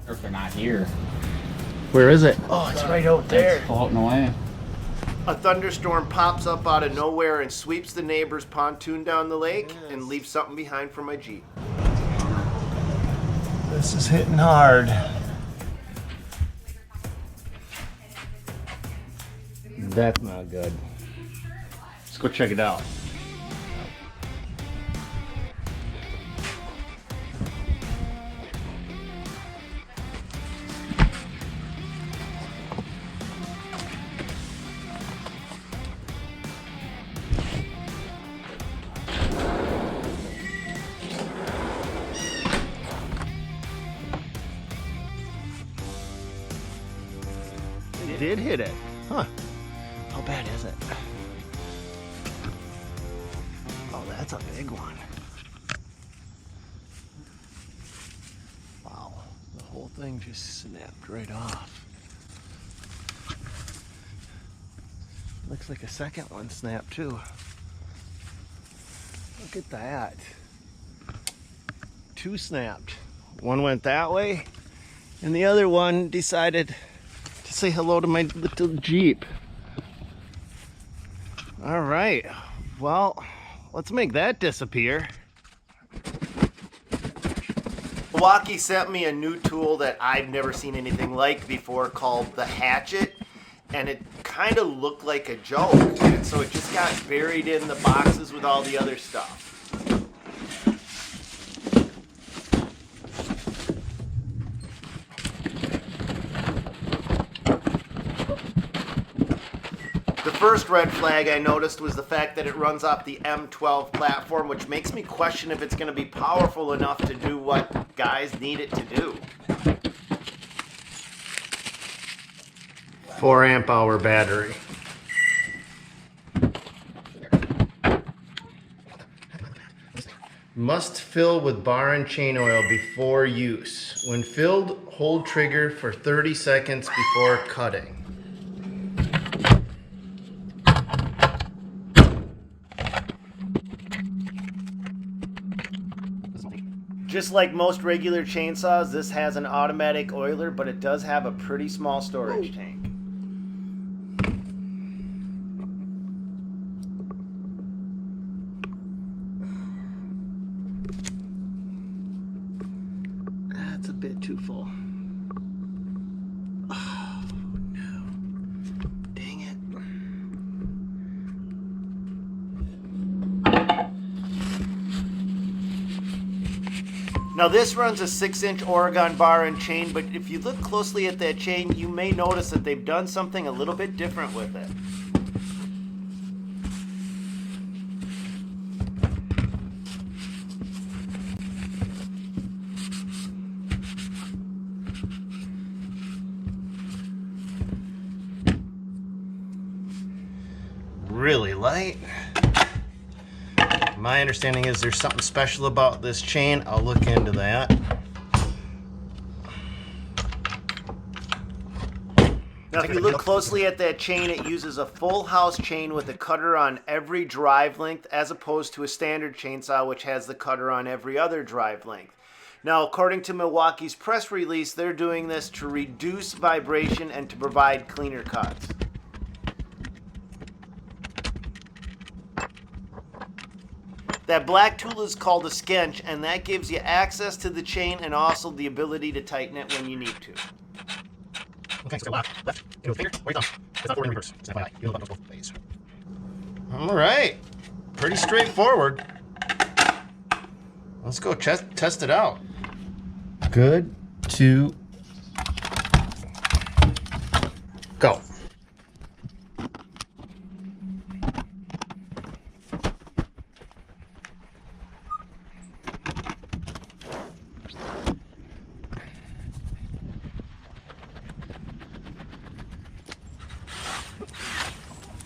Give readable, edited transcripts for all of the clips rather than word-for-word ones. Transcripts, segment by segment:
Or if they're not here. Where is it? Oh, it's right out there. It's floating away. A thunderstorm pops up out of nowhere and sweeps the neighbor's pontoon down the lake and leaves something behind for my Jeep. This is hitting hard. That's not good. Let's go check it out. It did hit it. Huh. How bad is it? Oh, that's a big one. Wow. The whole thing just snapped right off. Looks like a second one snapped too. Look at that. Two snapped. One went that way, and the other one decided to say hello to my little Jeep. All right, well, let's make that disappear. Milwaukee sent me a new tool that I've never seen anything like before called the Hatchet, and it kind of looked like a joke, and so it just got buried in the boxes with all the other stuff. The first red flag I noticed was the fact that it runs off the M-12 platform, which makes me question if it's going to be powerful enough to do what guys need it to do. 4 amp hour battery. Must fill with bar and chain oil before use. When filled, hold trigger for 30 seconds before cutting. Just like most regular chainsaws, this has an automatic oiler, but it does have a pretty small storage tank. That's a bit too full. Oh, no. Dang it. Now this runs a 6-inch Oregon bar and chain, but if you look closely at that chain, you may notice that they've done something a little bit different with it. Really light. My understanding is there's something special about this chain. I'll look into that. Now if you look closely at that chain, it uses a full house chain with a cutter on every drive length, as opposed to a standard chainsaw which has the cutter on every other drive length. Now, according to Milwaukee's press release, they're doing this to reduce vibration and to provide cleaner cuts. That black tool is called a skench, and that gives you access to the chain and also the ability to tighten it when you need to. Okay, so left, go finger, right thumb. It's not forward and reverse. It's FYI. You know about both ways. All right, pretty straightforward. Let's go test it out. Good to go.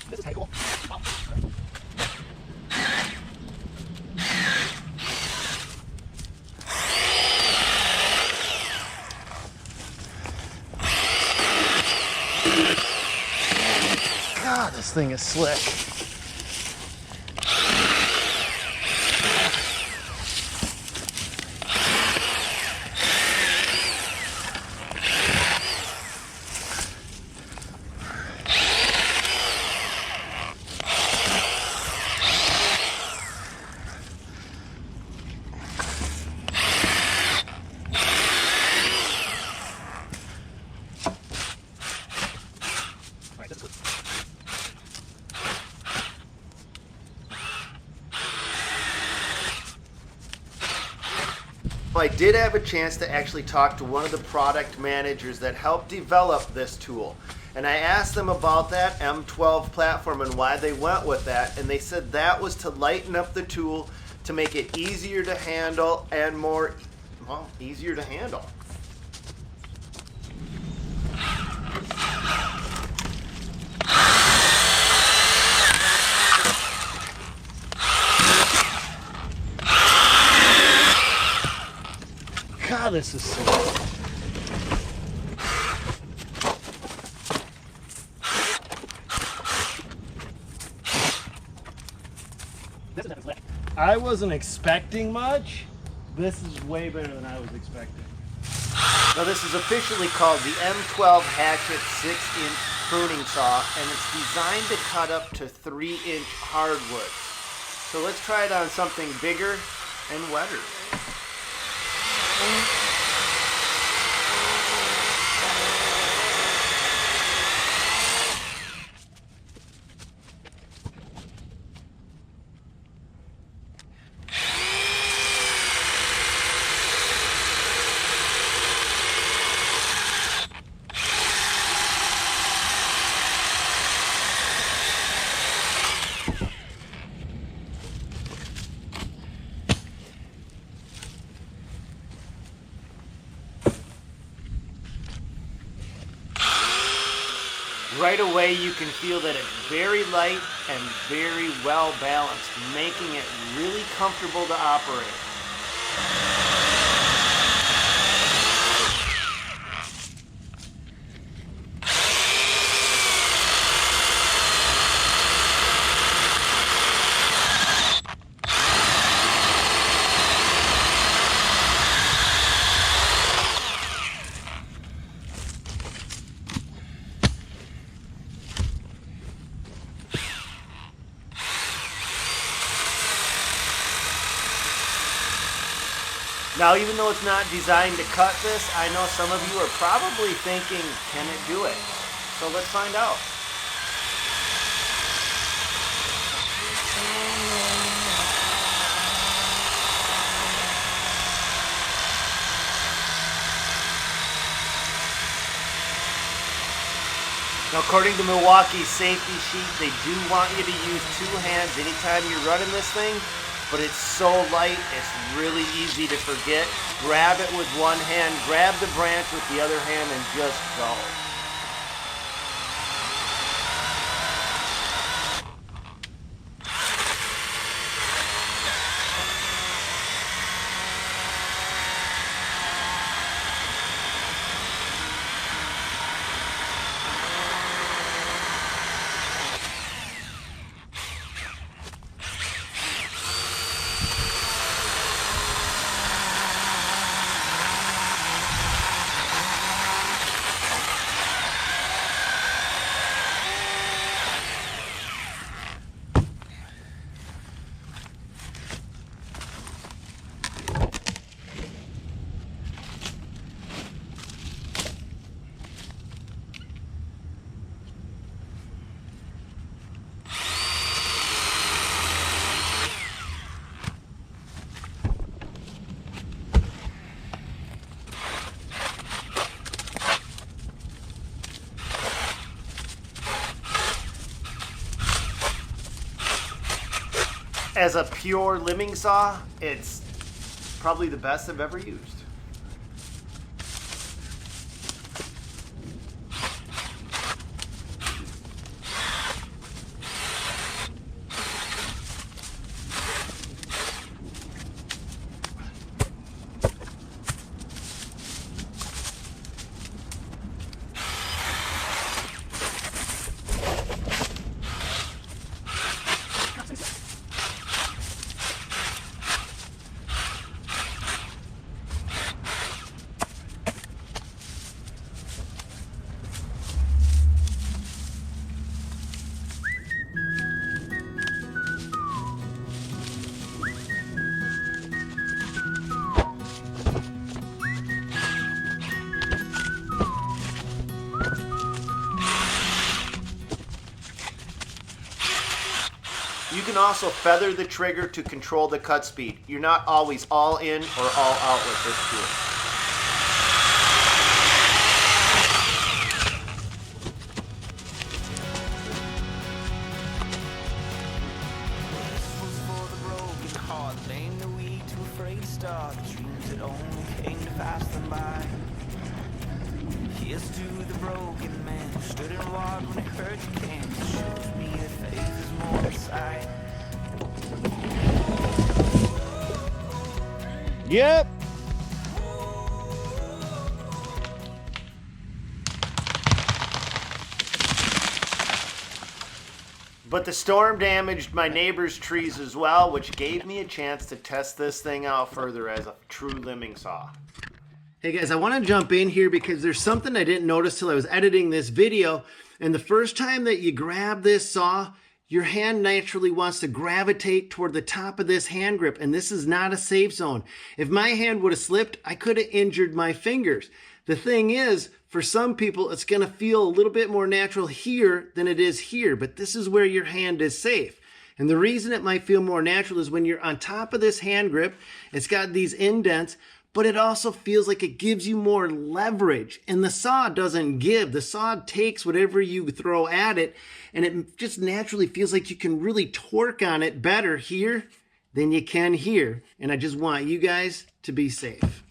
This is kind of cool. Wow. God, this thing is slick. I did have a chance to actually talk to one of the product managers that helped develop this tool. And I asked them about that M-12 platform and why they went with that. And they said that was to lighten up the tool, to make it easier to handle and more, well, easier to handle. God, this is so I wasn't expecting much. This is way better than I was expecting. Now this is officially called the M-12 Hatchet 6-inch pruning saw, and it's designed to cut up to 3-inch hardwoods. So let's try it on something bigger and wetter. Right away you can feel that it's very light and very well balanced, making it really comfortable to operate. Now, even though it's not designed to cut this, I know some of you are probably thinking, can it do it? So let's find out. Now, according to Milwaukee's safety sheet, they do want you to use 2 hands anytime you're running this thing. But it's so light, it's really easy to forget. Grab it with one hand, grab the branch with the other hand, and just go. As a pure limbing saw, it's probably the best I've ever used. can also feather the trigger to control the cut speed. You're not always all in or all out with this tool. Here's to the broken man who stood and walked when it hurt you can. It shows me that faith is more inside. Yep. But the storm damaged my neighbor's trees as well, which gave me a chance to test this thing out further as a true limbing saw. Hey guys, I want to jump in here because there's something I didn't notice till I was editing this video. And the first time that you grab this saw, your hand naturally wants to gravitate toward the top of this hand grip. And this is not a safe zone. If my hand would have slipped, I could have injured my fingers. The thing is, for some people, it's going to feel a little bit more natural here than it is here. But this is where your hand is safe. And the reason it might feel more natural is when you're on top of this hand grip, it's got these indents, but it also feels like it gives you more leverage. And the saw doesn't give. The saw takes whatever you throw at it, and it just naturally feels like you can really torque on it better here than you can here. And I just want you guys to be safe.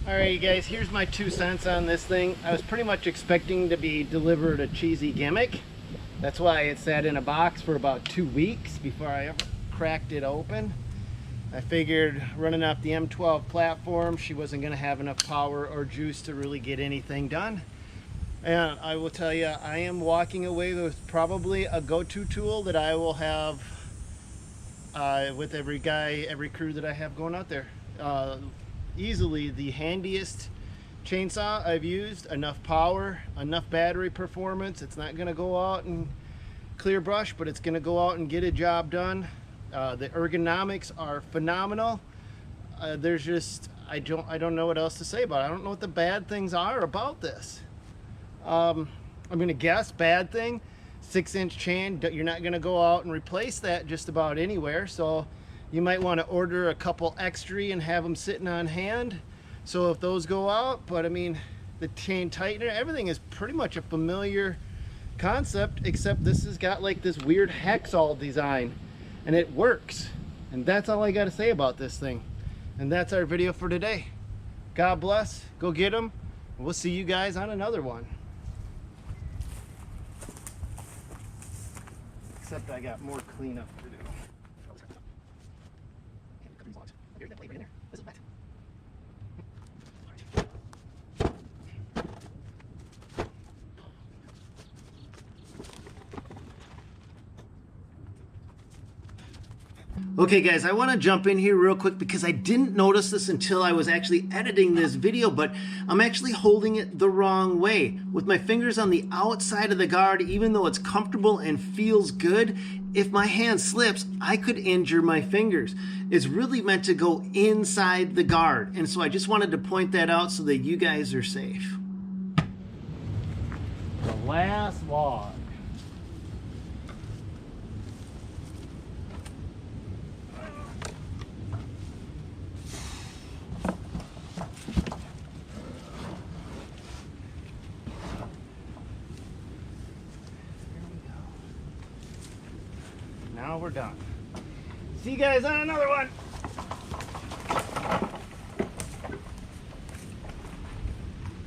Alright you guys, here's my 2 cents on this thing. I was pretty much expecting to be delivered a cheesy gimmick. That's why it sat in a box for about 2 weeks before I ever cracked it open. I figured running off the M-12 platform, she wasn't going to have enough power or juice to really get anything done. And I will tell you, I am walking away with probably a go-to tool that I will have with every guy, every crew that I have going out there. Easily the handiest chainsaw I've used. Enough power, enough battery performance. It's not going to go out and clear brush, but it's going to go out and get a job done. The ergonomics are phenomenal. There's just I don't know what else to say about it. I don't know what the bad things are about this. I'm going to guess bad thing, 6-inch chain. You're not going to go out and replace that just about anywhere, so you might want to order a couple extra and have them sitting on hand, so if those go out. But I mean, the chain tightener, everything is pretty much a familiar concept, except this has got like this weird Hexall design, and it works. And that's all I got to say about this thing. And that's our video for today. God bless. Go get them. We'll see you guys on another one. Except I got more cleanup to do. Here's that blade right in there. This is wet. Okay guys, I want to jump in here real quick because I didn't notice this until I was actually editing this video, but I'm actually holding it the wrong way. With my fingers on the outside of the guard, even though it's comfortable and feels good, if my hand slips, I could injure my fingers. It's really meant to go inside the guard, and so I just wanted to point that out so that you guys are safe. last log. Now we're done. See you guys on another one.